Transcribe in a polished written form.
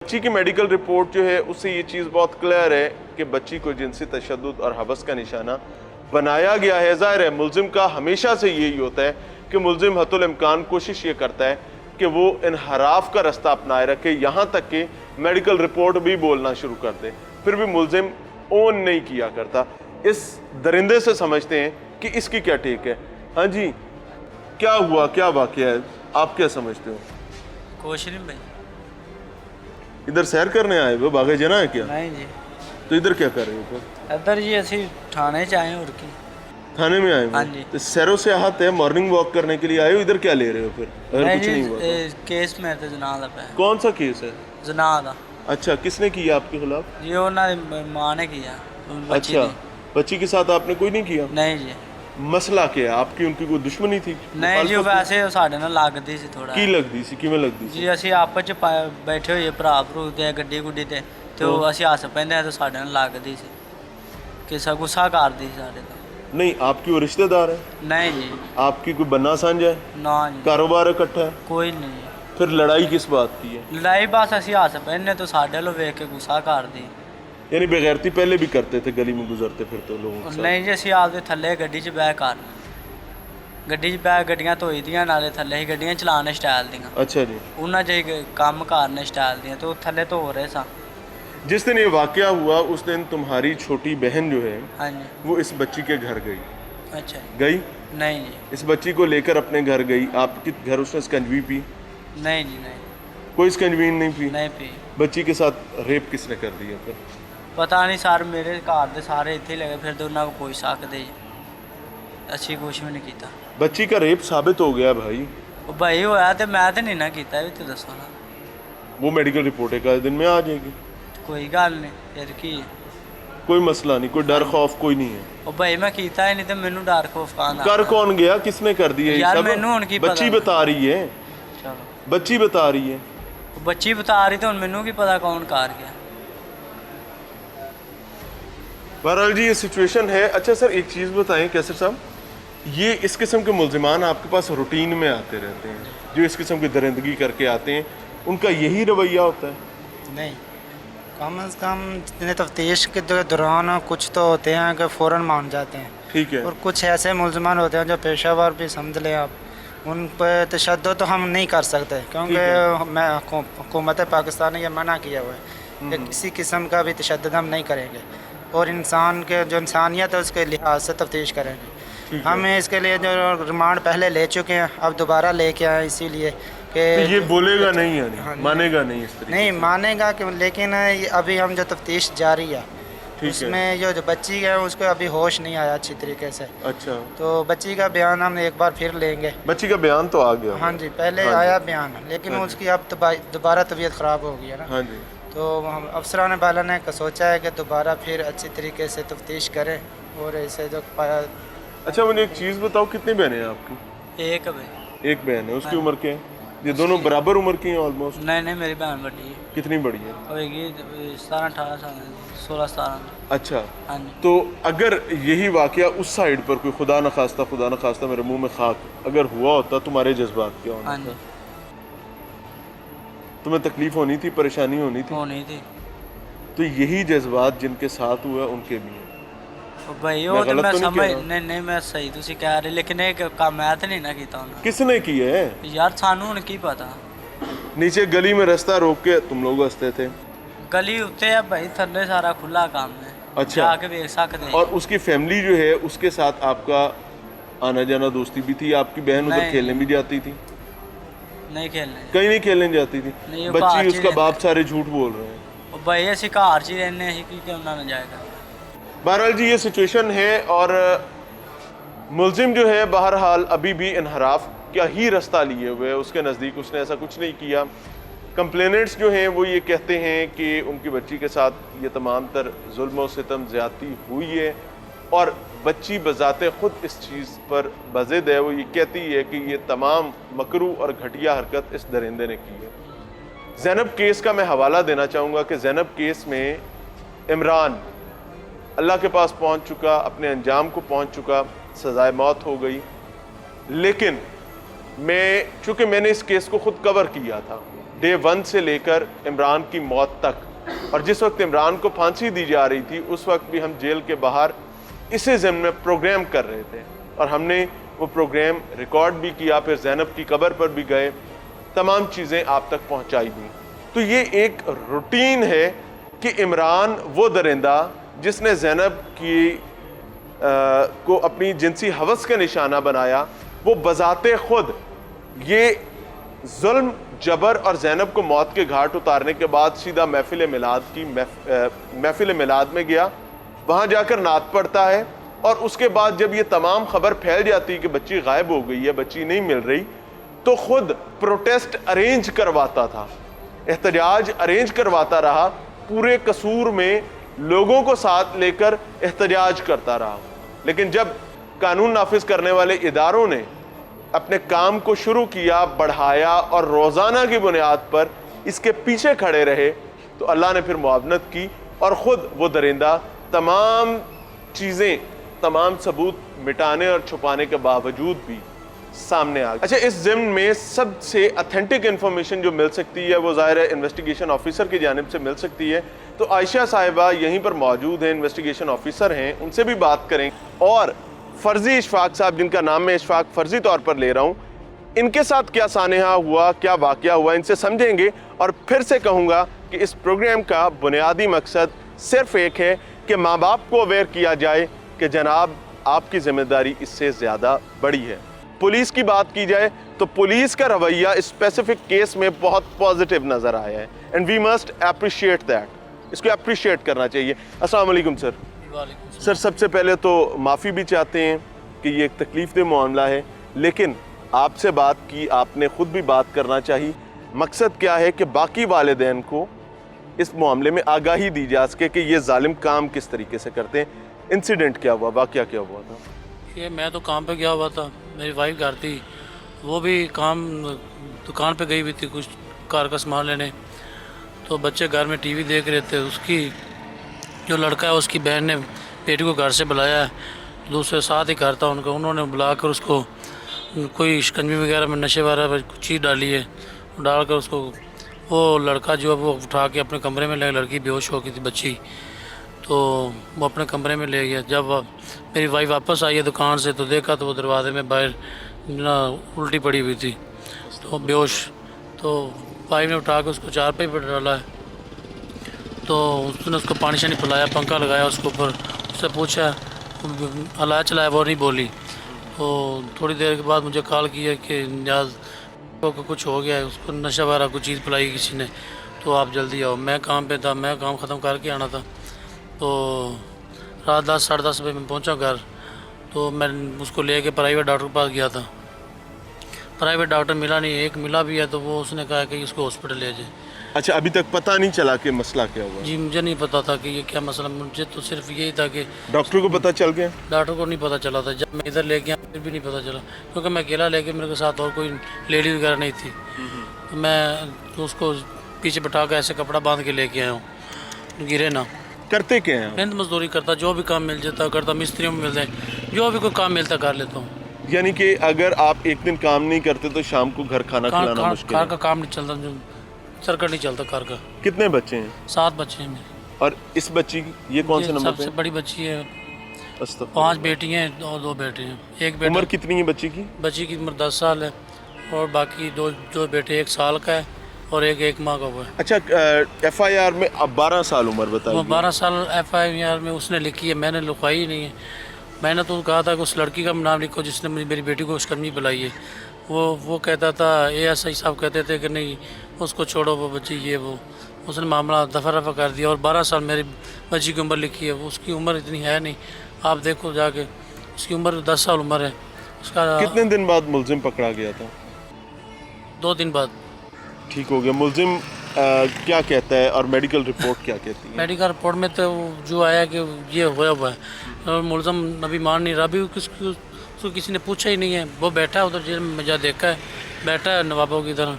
बच्ची की medical report जो है उससे ये चीज़ बहुत क्लियर है कि बच्ची को जिनसी तशद्दुद और हवस का निशाना बनाया गया है। ज़ाहिर है मुल्ज़िम का हमेशा से यही होता है कि मुल्ज़िम हतुल इम्कान कोशिश ये करता है कि वो इनहराफ का रास्ता अपनाए रखे, यहाँ तक कि मेडिकल रिपोर्ट भी बोलना शुरू कर दे, फिर भी मुल्ज़िम ओन नहीं किया करता। इस दरिंदे से समझते हैं कि इसकी क्या टेक है। हाँ जी, क्या हुआ, क्या वाक़या है, आप क्या समझते हो? कुछ नहीं भाई, इधर सैर करने आए हो, बागे जना है क्या? नहीं जी, तो इधर क्या कर रहे हो फिर? इधर जी असी थाने च आए और की। थाने में आए हो? हाँ जी। तो सैरो से हाथ है, मॉर्निंग वॉक करने के लिए आए हो, इधर क्या ले रहे हो फिर अगर नहीं कुछ जी, नहीं हुआ तो? केस मेरे ते जना दा पे, कौन सा केस है? जना दा अच्छा, किसने किया आपके खिलाफ? जी, उन्होंने मां ने किया बच्ची अच्छा, ने। बच्ची के साथ आपने कोई नहीं किया? नहीं जी, मसला क्या है? आपकी उनकी कोई दुश्मनी थी? नहीं जी, मुखालफत वैसे ਉਹ ਸਾਡੇ ਨਾਲ ਲੱਗਦੀ ਸੀ ਥੋੜਾ की लगती सी, किवें लगती सी? ਜੀ। ਅਸੀਂ ਆਪਸ ਚ ਬੈਠੇ ਹੋਏ ਭਰਾ ਭਰੂ ਤੇ ਗੱਡੀ ਗੁੱਡੀ ਤੇ ਉਹ ਅਸੀਂ ਹੱਸ ਪੈਂਦੇ ਆ ਤੇ ਸਾਡੇ ਨਾਲ ਲੱਗਦੀ ਸੀ ਕਿ ਸਾ ਗੁੱਸਾ ਕਰਦੀ ਸੀ ਸਾਡੇ ਤੋਂ। नहीं, आपकी वो रिश्तेदार है? नहीं जी, आपकी कोई बन्ना साझा है? ਨਾ ਜੀ, कारोबार इकट्ठा है? ਕੋਈ ਨਹੀਂ ਜੀ। फिर लड़ाई किस बात की है? ਲੜਾਈ ਬਸ ਅਸੀਂ ਹੱਸ ਪੈਂਦੇ तो ਸਾਡੇ ਵੱਲੋਂ ਵੇਖ ਕੇ ਗੁੱਸਾ ਕਰਦੀ। यानी बेगैरती पहले भी करते थे, गली में गुजरते फिरते लोगों के साथ? ਨਹੀਂ ਜੀ, ਅਸੀਂ ਆਪਦੇ ਥੱਲੇ ਗੱਡੀ 'ਚ ਬਹਿ ਕਰ ਗੱਡੀ 'ਚ ਬਹਿ ਗੱਡੀਆਂ ਧੋਈ ਦੀਆਂ, ਨਾਲੇ ਥੱਲੇ ਹੀ ਗੱਡੀਆਂ ਚਲਾਉਣ ਸਟਾਈਲ ਦੀਆਂ, अच्छा जी। ਉਹਨਾਂ 'ਚ ਹੀ ਕੰਮ ਕਰਨੇ ਸਟਾਈਲ ਦੀਆਂ, ਤੇ ਉਹ ਥੱਲੇ ਧੋ ਰਹੇ ਸਾਂ। जिस दिन ये वाकया हुआ उस दिन तुम्हारी छोटी बहन जो है ਹਾਂਜੀ, वो इस बच्ची के घर गई ਅੱਛਾ ਜੀ। गई ਨਹੀਂ ਜੀ, इस बच्ची को लेकर अपने घर गई। आपके घर उसने स्कंजवी पी? ਨਹੀਂ ਜੀ, ਨਹੀਂ कोई स्कंजवी नहीं पी? ਨਹੀਂ ਪੀ। बच्ची के साथ रेप किसने कर दिया फिर? ਪਤਾ ਨਹੀਂ ਸਰ, ਮੇਰੇ ਘਰ ਦੇ ਸਾਰੇ ਇੱਥੇ ਹੀ ਲੱਗੇ ਫਿਰਦੇ, ਉਹਨਾਂ ਕੋਲ ਪੁੱਛ ਸਕਦੇ ਜੀ, ਅਸੀਂ ਕੁਛ ਵੀ ਨਹੀਂ ਕੀਤਾ। बच्ची का रेप साबित हो गया भाई। ਉਹ ਭਾਈ ਹੋਇਆ ਤੇ ਮੈਂ ਤੇ ਨਹੀਂ ਨਾ ਕੀਤਾ, ਵੀ ਤੂੰ ਦੱਸੋ ਨਾ। वो मेडिकल रिपोर्ट एक आधे दिन में आ जाएगी, ਕੋਈ ਗੱਲ ਨਹੀਂ, ਫਿਰ ਕੀ ਹੈ। कोई मसला नहीं, कोई डर खौफ कोई नहीं है। ਉਹ ਭਾਈ ਮੈਂ ਕੀਤਾ ਹੀ ਨਹੀਂ ਤੇ ਮੈਨੂੰ ਡਰ ਖੋਫ ਕਾਹਦਾ। कर कौन गया, किसने कर दिया ये यार सब? मैनू हुण की बच्ची पता। बता रही है, ਚਲੋ, बच्ची बता रही है। ਉਹ ਬੱਚੀ ਬਤਾ ਰਹੀ ਤੇ ਹੁਣ ਮੈਨੂੰ ਕੀ ਪਤਾ ਕੌਣ ਕਰ ਗਿਆ। बहरहाल जी ये सिचुएशन है। अच्छा सर, एक चीज़ बताएं कैसर साहब, ये इस किस्म के मुल्ज़िमान आपके पास रूटीन में आते रहते हैं, जो इस किस्म की दरिंदगी करके आते हैं, उनका यही रवैया होता है? नहीं, कम से कम जितने तफ्तीश के दौरान कुछ तो होते हैं कि फ़ौरन मान जाते हैं, ठीक है। और कुछ ऐसे मुलजमान होते हैं जो पेशावर भी समझ लें आप, उन पर तशद्दुद तो हम नहीं कर सकते, क्योंकि मैं हुकूमत पाकिस्तान ने यह मना किया हुआ है कि किसी किस्म का भी तशद्दुद हम नहीं करेंगे, और इंसान के जो इंसानियत है उसके लिहाज से तफ्तीश करेंगे। हम इसके लिए जो रिमांड पहले ले चुके हैं, अब दोबारा लेके आए, इसीलिए कि तो ये बोलेगा नहीं, यानी हाँ, मानेगा नहीं इस तरीके नहीं से? मानेगा कि, लेकिन ये अभी हम जो तफ्तीश जारी है ठीक है। उसमें जो बच्ची है उसको अभी होश नहीं आया अच्छी तरीके से, अच्छा, तो बच्ची का बयान हम एक बार फिर लेंगे। बच्ची का बयान तो आ गया? हाँ जी, पहले हाँ जी। आया बयान, लेकिन हाँ जी। उसकी अब दोबारा तबीयत ख़राब हो गई है ना, हाँ जी। तो हम अफसरान बाला ने सोचा है कि दोबारा फिर अच्छी तरीके से तफ्तीश करें, और ऐसे जो पाया। अच्छा मुझे एक चीज़ बताओ, कितनी बहनें हैं आपकी? एक भाई, एक बहन है, उसकी उम्र क्या है? ये दोनों बराबर उम्र की हैं ऑलमोस्ट? नहीं नहीं, मेरी भैन बड़ी है, कितनी बड़ी है? होएगी 17-18 साल, 16-17। अच्छा, हाँ जी, तो अगर यही वाकया उस साइड पर कोई खुदा न खास्ता मेरे मुंह में खाक अगर हुआ होता, तुम्हारे जज्बात क्या हाँ होना जी, था? तुम्हें तकलीफ होनी थी, परेशानी होनी थी? होनी थी। तो यही जज्बात जिनके साथ हुआ उनके भी हैं। ਉਹ ਭਾਈ मैं ਉਹ ਤੇ गलत ਮੈਂ तो नहीं ਸਮਝ कह रहा? ਨਹੀਂ ਨਹੀਂ, ਮੈਂ ਸਹੀ ਤੁਸੀਂ ਕਹਿ ਰਹੇ, ਲੇਕਿਨ ਇਹ ਕੰਮ ਮੈਂ ਤੇ ਨਹੀਂ ਨਾ ਕੀਤਾ ਉਹਨਾਂ। किसने किया है? ਯਾਰ ਸਾਨੂੰ ਹੁਣ ਕੀ ਪਤਾ, नीचे गली में रास्ता रोक के तुम लोग हंसते थे? ਗਲੀ ਉੱਤੇ ਆ ਭਾਈ, ਥੱਲੇ ਸਾਰਾ ਖੁੱਲਾ ਕੰਮ ਹੈ, अच्छा। ਜਾ ਕੇ ਵੇਖ ਸਕਦੇ। और उसकी फैमिली जो है उसके साथ आपका आना जाना दोस्ती भी थी? आपकी बहन उधर नहीं। खेलने भी जाती थी? ਨਹੀਂ खेलने। कहीं नहीं खेलने जाती थी? नहीं, वो घर बच्ची ही उसका रहता बाप सारे झूठ बोल रहे हैं। ਉਹ ਭਾਈ ਅਸੀਂ ਘਰ 'ਚ ਹੀ ਰਹਿੰਦੇ, ਅਸੀਂ ਕੀ ਉਹਨਾਂ ਨਾਲ ਜਾਏਗਾ। बहरहाल जी ये सिचुएशन है, और मुलजिम जो है बहरहाल अभी भी इनहराफ का ही रास्ता लिए हुए है। उसके नज़दीक उसने ऐसा कुछ नहीं किया। कंप्लेनेंट्स जो हैं वो ये कहते हैं कि उनकी बच्ची के साथ ये तमाम तर जुल्म और सितम ज़्यादती हुई है, और बच्ची बज़ाते ख़ुद इस चीज़ पर बज़िद है। वो ये कहती है कि ये तमाम मकरू और घटिया हरकत इस दरिंदे ने की है। ज़ैनब केस का मैं हवाला देना चाहूँगा कि ज़ैनब केस में इमरान अल्लाह के पास पहुँच चुका, अपने अंजाम को पहुँच चुका, सज़ाए मौत हो गई। लेकिन चूँकि मैंने इस केस को ख़ुद कवर किया था, डे 1 से लेकर इमरान की मौत तक, और जिस वक्त इमरान को फांसी दी जा रही थी उस वक्त भी हम जेल के बाहर इसी ज़िम्न में प्रोग्राम कर रहे थे और हमने वो प्रोग्राम रिकॉर्ड भी किया, फिर ज़ैनब की कब्र पर भी गए, तमाम चीज़ें आप तक पहुंचाई दी। तो ये एक रूटीन है कि इमरान वो दरिंदा जिसने ज़ैनब को अपनी जिनसी हवस का निशाना बनाया, वो बज़ाते खुद ये जुल्म जबर और ज़ैनब को मौत के घाट उतारने के बाद सीधा महफिल मिलाद में गया, वहाँ जाकर नात पढ़ता है और उसके बाद जब ये तमाम खबर फैल जाती कि बच्ची गायब हो गई है, बच्ची नहीं मिल रही, तो खुद प्रोटेस्ट अरेंज करवाता था, एहतजाज अरेंज करवाता रहा, पूरे कसूर में लोगों को साथ लेकर एहतजाज करता रहा। लेकिन जब कानून नाफिज करने वाले इदारों ने अपने काम को शुरू किया, बढ़ाया और रोज़ाना की बुनियाद पर इसके पीछे खड़े रहे, तो अल्लाह ने फिर मुआवनत की और ख़ुद वो दरिंदा तमाम चीज़ें, तमाम सबूत मिटाने और छुपाने के बावजूद भी सामने आ गया। अच्छा, इस ज़िम्न में सबसे अथेंटिक इन्फॉर्मेशन जो मिल सकती है वो ज़ाहिर है इन्वेस्टिगेशन ऑफिसर की जानिब से मिल सकती है। तो आयशा साहिबा यहीं पर मौजूद हैं, इन्वेस्टिगेशन ऑफिसर हैं, उनसे भी बात करें। और फ़र्ज़ी इशफाक साहब, जिनका नाम मैं इशफाक फ़र्ज़ी तौर पर ले रहा हूँ, इनके साथ क्या सानेहा हुआ, क्या वाक़या हुआ, इनसे समझेंगे। और फिर से कहूँगा कि इस प्रोग्राम का बुनियादी मकसद सिर्फ़ एक है कि माँ बाप को अवेयर किया जाए कि जनाब आपकी ज़िम्मेदारी इससे ज़्यादा बड़ी है। पुलिस की बात की जाए तो पुलिस का रवैया स्पेसिफिक केस में बहुत पॉजिटिव नज़र आया है, and we must appreciate that, इसको अप्रिशिएट करना चाहिए। अस्सलाम वालेकुम सर। सर, सबसे पहले तो माफ़ी भी चाहते हैं कि ये एक तकलीफ़ दे मामला है, लेकिन आपसे बात की, आपने ख़ुद भी बात करना चाहिए। मकसद क्या है कि बाकी वालिदैन को इस मामले में आगाही दी जा सके कि ये जालिम काम किस तरीके से करते हैं। इंसिडेंट क्या हुआ, वाक़या क्या हुआ था? ये मैं तो काम पे गया हुआ था, मेरी वाइफ घर थी, वो भी काम दुकान पे गई हुई थी कुछ कार का सामान लेने। तो बच्चे घर में टीवी देख रहे थे, उसकी जो लड़का है उसकी बहन ने बेटी को घर से बुलाया है, दूसरे साथ ही घर था उनका, उन्होंने बुलाकर उसको कोई शिकंजी वगैरह में नशे वगैरह कुछ चीज़ डाली है, डालकर उसको वो लड़का जो है वो उठा के अपने कमरे में ले, लड़की बेहोश हो गई थी बच्ची, तो वो अपने कमरे में ले गया। जब मेरी वाइफ वापस आई है दुकान से तो देखा तो वो दरवाजे में बाहर ना उल्टी पड़ी हुई थी, तो बेहोश। तो वाइफ ने उठा के उसको चारपाई पर डाला है, तो उसने उसको पानी शानी पिलाया, पंखा लगाया उसके ऊपर, उससे पूछा हला चलाया, वो नहीं बोली। तो थोड़ी देर के बाद मुझे कॉल किया कि नियाज़ को कुछ हो गया है, उसको नशा वगैरह कुछ चीज़ पिलाई किसी ने, तो आप जल्दी आओ। मैं काम पे था, मैं काम ख़त्म करके आना था। तो रात 10 साढ़े 10 बजे मैं पहुंचा घर, तो मैं उसको लेके प्राइवेट डॉक्टर के पास गया था। प्राइवेट डॉक्टर मिला नहीं, एक मिला भी है तो वो उसने कहा कि इसको हॉस्पिटल ले जाए। अच्छा, अभी तक पता नहीं चला कि मसला क्या हुआ? जी मुझे नहीं पता था कि ये क्या मसला, मुझे तो सिर्फ यही था कि डॉक्टर को पता चल गया? डॉक्टर को नहीं पता चला था, जब मैं इधर ले गया फिर भी नहीं पता चला, क्योंकि मैं अकेला लेके, मेरे साथ और कोई लेडी वगैरह नहीं थी। तो मैं तो उसको पीछे बैठा कर ऐसे कपड़ा बांध के लेके आया हूँ, गिरे ना। करते क्या हैं? मेहनत मजदूरी करता, जो भी काम मिल जाता करता, मिस्त्रियों में मिल जाए, जो भी कोई काम मिलता कर लेता हूँ। यानी कि अगर आप एक दिन काम नहीं करते तो शाम को घर खाना खिलाना मुश्किल कार है? का काम नहीं चलता, जो सर्कट नहीं चलता कार का। कितने बच्चे हैं? 7 बच्चे हैं मेरे। और इस बच्ची की ये कौन से नंबर पे? सबसे बड़ी बच्ची है, अस्तगफुरुल्लाह। 5 बेटी हैं और 2 बेटे हैं। एक बेटा, उम्र कितनी है बच्ची की? बच्ची की उम्र 10 साल है और बाकी दो बेटे, 1 साल का है और एक माह का हुआ है। अच्छा, FIR में अब 12 साल उम्र बताइए। वो 12 साल FIR में उसने लिखी है, मैंने लिखवाई नहीं है। मैंने तो कहा था कि उस लड़की का नाम लिखो जिसने मेरी बेटी को शिकंजी पिलाई है। वो कहता था, ASI साहब कहते थे कि नहीं उसको छोड़ो, वो बच्ची ये वो, उसने मामला दफ़ा रफ़ा कर दिया। और 12 साल मेरी बच्ची की उम्र लिखी है, उसकी उम्र इतनी है नहीं, आप देखो जाके, उसकी उम्र 10 साल उम्र है उसका। कितने दिन बाद मुलजिम पकड़ा गया था? 2 दिन बाद ठीक हो गया। मुलजिम क्या कहता है और मेडिकल रिपोर्ट क्या कहती है? मेडिकल रिपोर्ट में तो जो आया कि ये होया हुआ है, और मुलज़म अभी मान नहीं रहा, अभी उसको किसी ने पूछा ही नहीं है। वो बैठा है उधर जेल में, मजा देखा है, बैठा है नवाबों की तरह।